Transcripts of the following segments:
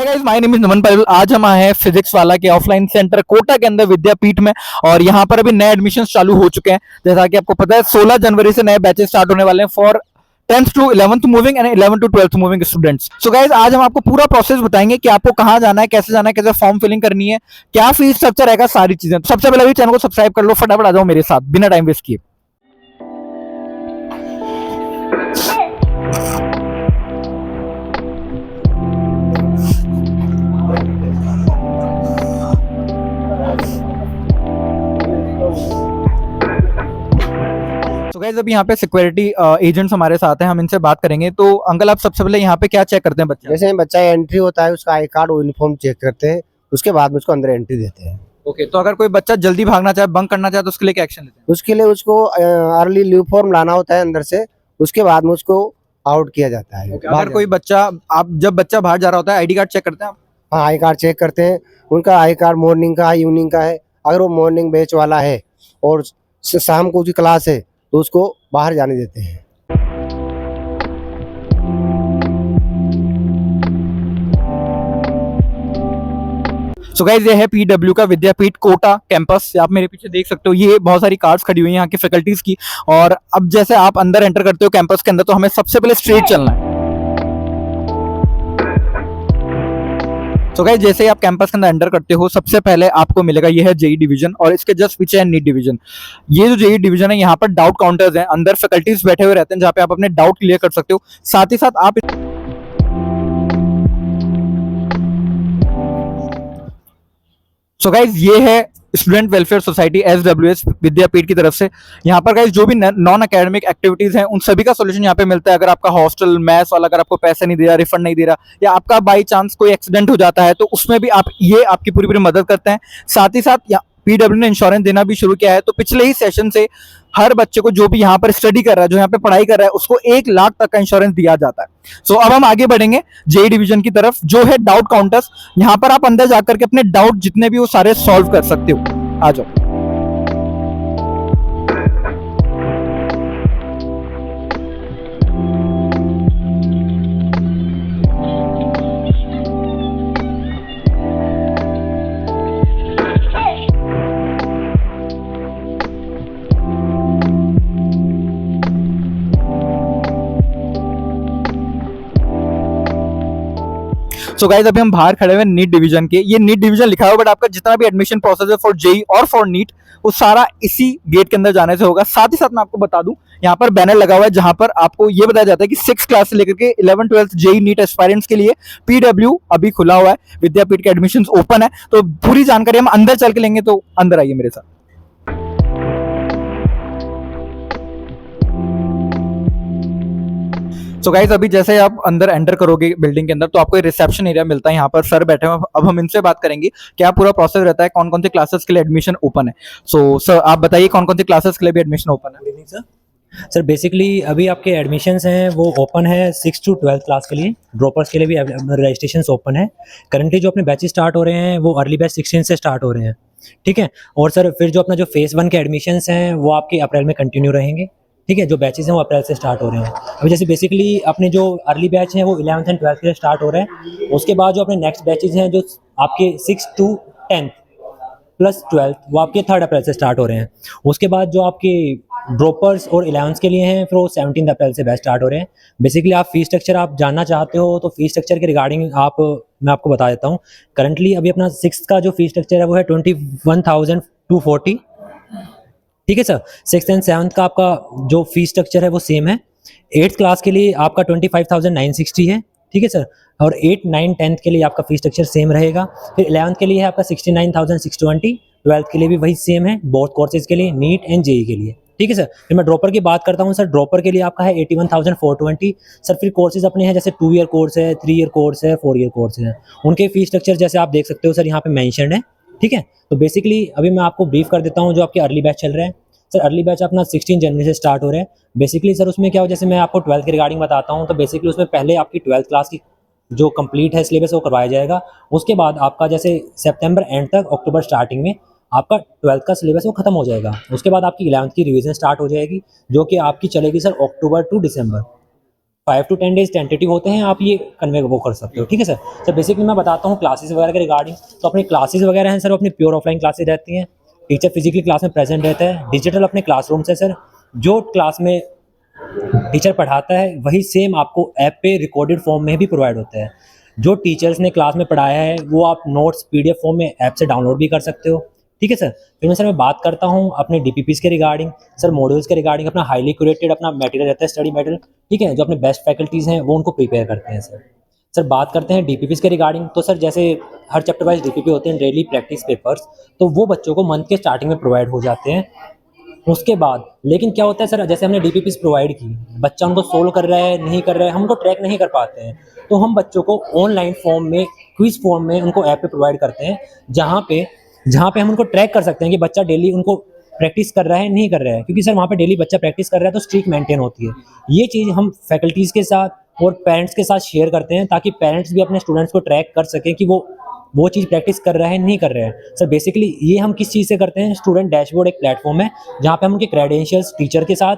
Hi guys, my name is Naman Parul. आज हम आए हैं फिजिक्स वाला के ऑफलाइन सेंटर कोटा के अंदर विद्यापीठ में। और यहाँ पर अभी नए एडमिशन चालू हो चुके हैं। जैसा कि आपको पता है 16 जनवरी से नए बैचेस स्टार्ट होने वाले हैं for 10th to 11th moving and 11th to 12th moving students. So guys, आज हम आपको पूरा प्रोसेस बताएंगे कि आपको कहाँ जाना है, कैसे फॉर्म फिलिंग करनी है, क्या फीस स्ट्रक्चर रहेगा, सारी चीजें। तो सबसे पहले चैनल को सब्सक्राइब कर लो, फटाफट आ जाओ मेरे साथ बिना टाइम वेस्ट किए। तो गाइस, अभी यहाँ पे सिक्योरिटी एजेंट्स हमारे साथ हैं, हम इनसे बात करेंगे। तो अंकल, आप सबसे पहले यहाँ पे क्या चेक करते हैं बच्चे? जैसे बच्चा एंट्री होता है, उसका आई कार्ड और यूनिफॉर्म चेक करते हैं, उसके बाद में उसको अंदर एंट्री देते हैं। ओके, तो अगर कोई बच्चा जल्दी भागना चाहे, बंक करना चाहे, तो उसके लिए क्या एक्शन लेते हैं? उसके लिए उसको अर्ली लीव फॉर्म लाना होता है अंदर से, उसके बाद में उसको आउट किया जाता है। अगर कोई बच्चा, आप जब बच्चा बाहर जा रहा होता है, आईडी कार्ड चेक करते हैं आप? हाँ, आई कार्ड चेक करते हैं। उनका आई कार्ड मॉर्निंग का है, इवनिंग का है। अगर वो मॉर्निंग बैच वाला है और शाम को उसकी क्लास है तो उसको बाहर जाने देते हैं। सो गाइस, ये है पीडब्ल्यू का विद्यापीठ कोटा कैंपस। आप मेरे पीछे देख सकते हो, ये बहुत सारी कार्स खड़ी हुई हैं यहाँ की फैकल्टीज की। और अब जैसे आप अंदर एंटर करते हो कैंपस के अंदर, तो हमें सबसे पहले स्ट्रेट चलना है। तो गाइस, जैसे ही आप कैंपस के अंदर एंटर करते हो, सबसे पहले आपको मिलेगा ये है जेई डिवीजन, और इसके जस्ट पीछे है नीट डिवीजन। ये जो जेई डिवीजन है, यहाँ पर डाउट काउंटर्स हैं, अंदर फैकल्टीज बैठे हुए रहते हैं जहाँ पे आप अपने डाउट क्लियर कर सकते हो। साथ ही साथ आप सो गाइज, ये है स्टूडेंट वेलफेयर सोसाइटी SWS विद्यापीठ की तरफ से। यहाँ पर गाइज जो भी नॉन एकेडमिक एक्टिविटीज हैं, उन सभी का सोल्यूशन यहाँ पे मिलता है। अगर आपका हॉस्टल मैस वाला अगर आपको पैसे नहीं दे रहा, रिफंड नहीं दे रहा, या आपका बाई चांस कोई एक्सीडेंट हो जाता है, तो उसमें भी ये आपकी पूरी मदद करते हैं। साथ ही साथ पीडब्ल्यू ने इंश्योरेंस देना भी शुरू किया है। तो पिछले ही सेशन से हर बच्चे को जो भी यहाँ पर स्टडी कर रहा है, जो यहाँ पे पढ़ाई कर रहा है, उसको 1 लाख तक का इंश्योरेंस दिया जाता है। सो अब हम आगे बढ़ेंगे जेई डिवीजन की तरफ, जो है डाउट काउंटर्स। यहाँ पर आप अंदर जाकर के अपने डाउट जितने भी वो सारे सॉल्व कर सकते हो। आ जाओ। सो गाइस, अभी हम बाहर खड़े हुए नीट डिवीजन के। ये नीट डिवीजन लिखा हुआ, बट आपका जितना भी एडमिशन प्रोसेस है फॉर जेई और फॉर नीट, वो सारा इसी गेट के अंदर जाने से होगा। साथ ही साथ मैं आपको बता दूं, यहाँ पर बैनर लगा हुआ है जहां पर आपको ये बताया जाता है कि 6 क्लास से लेकर के 11 12 जेई नीट एस्पायरेंट्स के लिए पीडब्ल्यू अभी खुला हुआ है, विद्यापीठ के एडमिशन ओपन है। तो पूरी जानकारी हम अंदर चल के लेंगे, तो अंदर आइए मेरे साथ। सो गाइज, अभी जैसे आप अंदर एंटर करोगे बिल्डिंग के अंदर, तो आपको रिसेप्शन एरिया मिलता है। यहाँ पर सर बैठे हैं। अब हम इनसे बात करेंगे क्या पूरा प्रोसेस रहता है, कौन कौन सी क्लासेस के लिए एडमिशन ओपन है। सो सर, आप बताइए कौन कौन सी क्लासेस के लिए भी एडमिशन ओपन है। सर बेसिकली अभी आपके एडमिशन्स हैं वो ओपन है 6 टू 12 क्लास के लिए। ड्रॉपर्स के लिए भी रजिस्ट्रेशन ओपन है। करंटली जो अपने बैचेस स्टार्ट हो रहे हैं वो अर्ली बैच 16 से स्टार्ट हो रहे हैं, ठीक है। और सर फिर जो अपना जो फेज़ 1 के एडमिशन्स हैं वो आपके अप्रैल में कंटिन्यू रहेंगे, ठीक है। जो बैचेस हैं वो अप्रैल से स्टार्ट हो रहे हैं। अभी जैसे बेसिकली अपने जो अर्ली बैच हैं वो 11th एंड 12th के लिए स्टार्ट हो रहे हैं। उसके बाद जो अपने नेक्स्ट बैचेस हैं जो आपके 6 टू 10th प्लस 12th वो आपके 3rd अप्रैल से स्टार्ट हो रहे हैं। उसके बाद जो आपके ड्रॉपर्स और 11th के लिए हैं फिर वो 17 अप्रैल से बैच स्टार्ट हो रहे हैं। बेसिकली आप फीस स्ट्रक्चर आप जानना चाहते हो तो फीस स्ट्रक्चर के रिगार्डिंग मैं आपको बता देता हूँ। करंटली अभी अपना 6th का जो फीस स्ट्रक्चर है वो है 21,240, ठीक है सर। 6th एंड 7th का आपका जो फीस स्ट्रक्चर है वो सेम है। 8th क्लास के लिए आपका 25,960 है, ठीक है सर। और 8, 9, 10th के लिए आपका फीस स्ट्रक्चर सेम रहेगा। फिर 11th के लिए है आपका 69,620, 12th के लिए भी वही सेम है, बोथ कोर्सेज के लिए, नीट एंड जेई के लिए, ठीक है सर। फिर मैं ड्रॉपर की बात करता हूँ सर। ड्रॉपर के लिए आपका है 81,420 सर। फिर कोर्सेज अपने हैं जैसे 2 ईयर कोर्स है, 3 ईयर कोर्स है, 4 ईयर कोर्स है। उनके फीस स्ट्रक्चर जैसे आप देख सकते हो सर यहाँ पे मेंशन्ड है, ठीक है। तो बेसिकली अभी मैं आपको ब्रीफ कर देता हूँ जो आपके अर्ली बैच चल रहे हैं सर। अर्ली बैच अपना 16 जनवरी से स्टार्ट हो रहे हैं। बेसिकली सर उसमें क्या हो, जैसे मैं आपको 12th के रिगार्डिंग बताता हूँ तो बेसिकली उसमें पहले आपकी 12th क्लास की जो कंप्लीट है सिलेबस वो करवाया जाएगा। उसके बाद आपका जैसे सितंबर एंड तक अक्टूबर स्टार्टिंग में आपका 12th का सिलेबस वो खत्म हो जाएगा। उसके बाद आपकी 11th की रिवीजन स्टार्ट हो जाएगी जो कि आपकी चलेगी sir October to December, 5 to 10 days tentative होते हैं, आप ये कन्वे वो कर सकते हो। ठीक है सर। सर बेसिकली मैं बताता हूँ क्लासेस वगैरह के रिगार्डिंग। तो अपनी क्लासेस वगैरह हैं सर, अपनी प्योर ऑफलाइन क्लासेस रहती हैं, टीचर फिजिकली क्लास में प्रेजेंट रहता है। डिजिटल अपने क्लासरूम्स है सर, जो क्लास में टीचर पढ़ाता है वही सेम आपको ऐप पे रिकॉर्डेड फॉर्म में भी प्रोवाइड होता है। जो टीचर्स ने क्लास में पढ़ाया है वो आप नोट्स पीडीएफ फॉर्म में ऐप से डाउनलोड भी कर सकते हो। ठीक है सर। फिर मैं सर मैं बात करता हूँ अपने डीपीपीस के रिगार्डिंग। सर मॉड्यूल्स के रिगार्डिंग अपना हाईली क्यूरेटेड अपना मटेरियल रहता है, स्टडी मटेरियल। ठीक है, जो अपने बेस्ट फैकल्टीज़ हैं वो उनको प्रिपेयर करते हैं सर। सर बात करते हैं डीपीपीस के रिगार्डिंग। तो सर जैसे हर चैप्टर वाइज डीपीपी होते हैं, डेली प्रैक्टिस पेपर्स, तो वो बच्चों को मंथ के स्टार्टिंग में प्रोवाइड हो जाते हैं। उसके बाद लेकिन क्या होता है सर, जैसे हमने डीपीपीस प्रोवाइड की, बच्चा उनको सोल्व कर रहा है नहीं कर रहा है, हम उनको ट्रैक नहीं कर पाते हैं, तो हम बच्चों को ऑनलाइन फॉर्म में क्विज फॉर्म में उनको ऐप पे प्रोवाइड करते हैं, जहाँ पे हम उनको ट्रैक कर सकते हैं कि बच्चा डेली उनको प्रैक्टिस कर रहा है नहीं कर रहा है। क्योंकि सर वहाँ पे डेली बच्चा प्रैक्टिस कर रहा है तो स्ट्रीक मेंटेन होती है। ये चीज़ हम फैकल्टीज़ के साथ और पेरेंट्स के साथ शेयर करते हैं, ताकि पेरेंट्स भी अपने स्टूडेंट्स को ट्रैक कर सकें कि वो चीज़ प्रैक्टिस कर रहा है नहीं कर रहा है। सर बेसिकली ये हम किस चीज़ से करते हैं, स्टूडेंट डैशबोर्ड एक प्लेटफॉर्म है जहाँ पे हम उनके क्रेडेंशियल्स टीचर के साथ,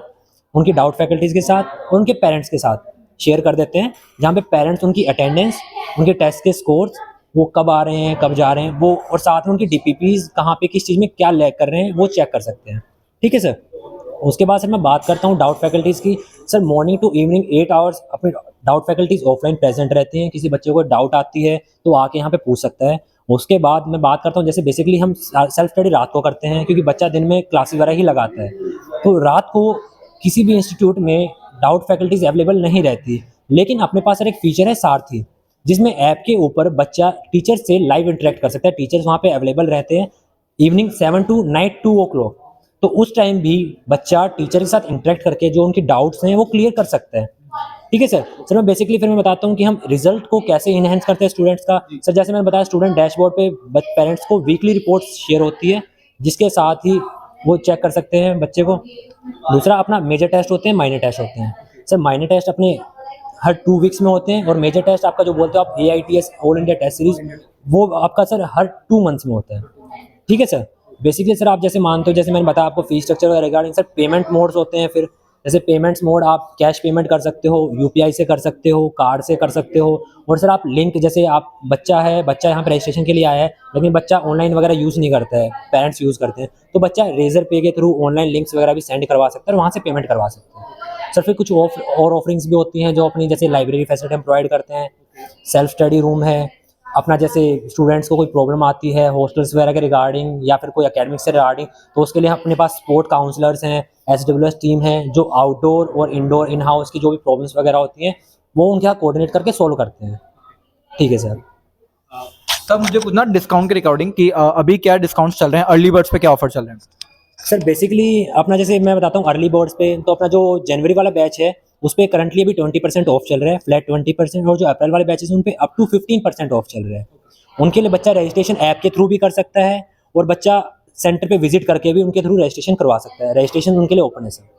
उनकी डाउट फैकल्टीज़ के साथ और उनके पेरेंट्स के साथ शेयर कर देते हैं, जहाँ पे पेरेंट्स उनकी अटेंडेंस, उनके टेस्ट के स्कोर्स, वो कब आ रहे हैं कब जा रहे हैं वो, और साथ में उनकी डीपीपीज कहाँ पे किस चीज़ में क्या लैग कर रहे हैं वो चेक कर सकते हैं। ठीक है सर। उसके बाद सर मैं बात करता हूँ डाउट फैकल्टीज़ की। Sir morning to evening 8 hours अपने डाउट फैकल्टीज़ ऑफलाइन प्रेजेंट रहती हैं। किसी बच्चे को डाउट आती है तो आके यहाँ पे पूछ सकता है। उसके बाद मैं बात करता हूँ, जैसे बेसिकली हम सेल्फ स्टडी रात को करते हैं, क्योंकि बच्चा दिन में क्लासेस वगैरह ही लगाता है, तो रात को किसी भी इंस्टीट्यूट में डाउट फैकल्टीज़ अवेलेबल नहीं रहती। लेकिन अपने पास सर एक फीचर है सारथी, जिसमें ऐप के ऊपर बच्चा टीचर से लाइव इंटरेक्ट कर सकता है। टीचर्स वहाँ पे अवेलेबल रहते हैं इवनिंग 7 to नाइट 2 o'clock, तो उस टाइम भी बच्चा टीचर के साथ इंटरेक्ट करके जो उनके डाउट्स हैं वो क्लियर कर सकता है। ठीक है सर। सर मैं बेसिकली फिर मैं बताता हूँ कि हम रिजल्ट को कैसे इनहेंस करते हैं स्टूडेंट्स का। सर जैसे मैंने बताया, स्टूडेंट डैशबोर्ड पे पेरेंट्स को वीकली रिपोर्ट्स शेयर होती है, जिसके साथ ही वो चेक कर सकते हैं बच्चे को। दूसरा अपना मेजर टेस्ट होते हैं, माइनर टेस्ट होते हैं। सर माइनर टेस्ट अपने हर 2 वीक्स में होते हैं, और मेजर टेस्ट आपका जो बोलते हो आप AITS all India test series, वो आपका सर हर 2 मंथ्स में होता है। ठीक है सर। बेसिकली सर आप जैसे मानते हो, जैसे मैंने बताया आपको fees structure regarding, sir payment modes होते हैं। फिर जैसे पेमेंट्स मोड आप कैश पेमेंट कर सकते हो, UPI से कर सकते हो, कार्ड से कर सकते हो, और सर आप लिंक, जैसे आप बच्चा यहाँ पे रजिस्ट्रेशन के लिए आया है, लेकिन बच्चा ऑनलाइन वगैरह यूज़ नहीं करता है, पेरेंट्स यूज़ करते हैं, तो बच्चा रेजर पे के थ्रू ऑनलाइन लिंक्स वगैरह भी सेंड करवा सकता है और वहाँ से पेमेंट करवा सकते हैं। सर फिर कुछ और ऑफरिंग्स भी होती हैं जो अपनी, जैसे लाइब्रेरी फैसिलिटी हम प्रोवाइड करते हैं, सेल्फ स्टडी रूम है अपना, जैसे स्टूडेंट्स को कोई प्रॉब्लम आती है हॉस्टल्स वगैरह के रिगार्डिंग या फिर कोई एकेडमिक से रिगार्डिंग, तो उसके लिए अपने पास स्पोर्ट काउंसलर्स हैं, SWS टीम है जो आउटडोर और इंडोर इन हाउस की जो भी प्रॉब्लम्स वगैरह होती हैं वो उनके यहाँ कोऑर्डिनेट करके सोल्व करते हैं। ठीक है सर। तब मुझे पूछना डिस्काउंट के रिकॉर्डिंग कि अभी क्या डिस्काउंट्स चल रहे हैं, अर्ली बर्ड्स पे क्या ऑफर चल रहे हैं? सर बेसिकली अपना, जैसे मैं बताता हूँ अर्ली बर्ड्स पे, तो अपना जो जनवरी वाला बैच है उस पर करंटली अभी 20% ऑफ चल रहा है, फ्लैट 20%, और जो अप्रैल वाले बैचेस हैं उन पे अप टू 15% ऑफ चल रहा है। उनके लिए बच्चा रजिस्ट्रेशन ऐप के थ्रू भी कर सकता है, और बच्चा सेंटर पे विजिट करके भी उनके थ्रू रजिस्ट्रेशन करवा सकता है। रजिस्ट्रेशन उनके लिए ओपन है sir.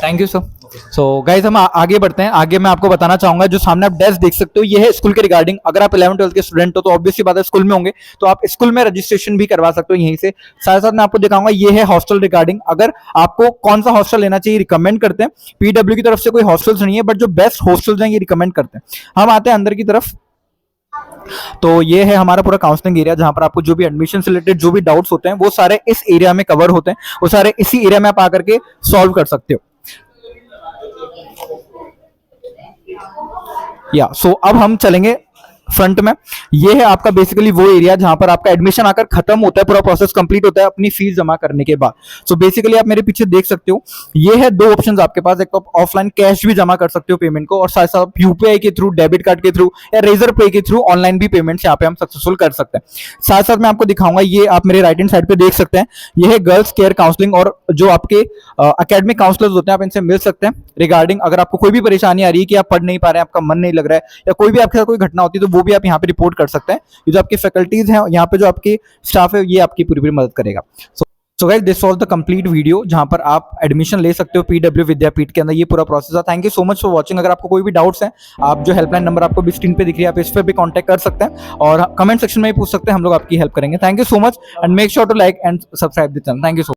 Thank you sir. So guys हम आगे बढ़ते हैं। आगे मैं आपको बताना चाहूंगा, जो सामने आप डेस्क देख सकते हो ये है स्कूल के रिगार्डिंग। अगर आप 11th 12th के स्टूडेंट हो तो ऑब्वियसली बात है स्कूल में होंगे, तो आप स्कूल में रजिस्ट्रेशन भी करवा सकते हो यहीं से। साथ साथ मैं आपको दिखाऊंगा ये है हॉस्टल रिगार्डिंग। अगर आपको कौन सा हॉस्टल लेना चाहिए रिकमेंड करते हैं, PW की तरफ से कोई हॉस्टल्स नहीं है, बट जो बेस्ट हॉस्टल्स हैं ये रिकमेंड करते हैं। हम आते हैं अंदर की तरफ, तो ये है हमारा पूरा काउंसलिंग एरिया, जहां पर आपको जो भी एडमिशन से रिलेटेड जो भी डाउट्स होते हैं वो सारे इस एरिया में कवर होते हैं, वो सारे इसी एरिया में आप आकर के सॉल्व कर सकते हो। या सो अब हम चलेंगे फ्रंट में। ये है आपका बेसिकली वो एरिया जहां पर आपका एडमिशन आकर खत्म होता है, पूरा प्रोसेस कंप्लीट होता है अपनी फीस जमा करने के बाद। सो बेसिकली आप मेरे पीछे देख सकते हो, ये है 2 ऑप्शंस आपके पास। एक तो आप ऑफलाइन कैश भी जमा कर सकते हो पेमेंट को, और साथ साथ UPI के थ्रू, डेबिट कार्ड के थ्रू या रेजर पे के थ्रू ऑनलाइन भी पेमेंट्स यहाँ पे हम सक्सेसफुल कर सकते हैं। साथ साथ मैं आपको दिखाऊंगा, ये आप मेरे राइट हैंड साइड पे देख सकते हैं, ये है गर्ल्स केयर काउंसलिंग, और जो आपके एकेडमिक काउंसलर्स होते हैं आप इनसे मिल सकते हैं रिगार्डिंग अगर आपको कोई भी परेशानी आ रही है कि आप पढ़ नहीं पा रहे हैं, आपका मन नहीं लग रहा है, या कोई भी आपके साथ कोई घटना होती है तो वो भी आप यहाँ पे रिपोर्ट कर सकते हैं। ये जो आपकी फैकल्टीज हैं, यहाँ पे जो आपके स्टाफ है, ये आपकी पूरी मदद करेगा। So guys this was the complete video जहां पर आप एडमिशन ले सकते हो PW विद्यापीठ के अंदर। ये पूरा प्रोसेस है। Thank you so much for watching. अगर आपको कोई भी डाउट्स हैं, आप जो हेल्पलाइन नंबर आपको भी स्क्रीन पे दिख रही है, आप इस पर भी कांटेक्ट कर सकते हैं, और कमेंट सेक्शन में भी पूछ सकते हैं, हम लोग आपकी हेल्प करेंगे। Thank you so much and make sure to like and subscribe the channel. Thank you so much.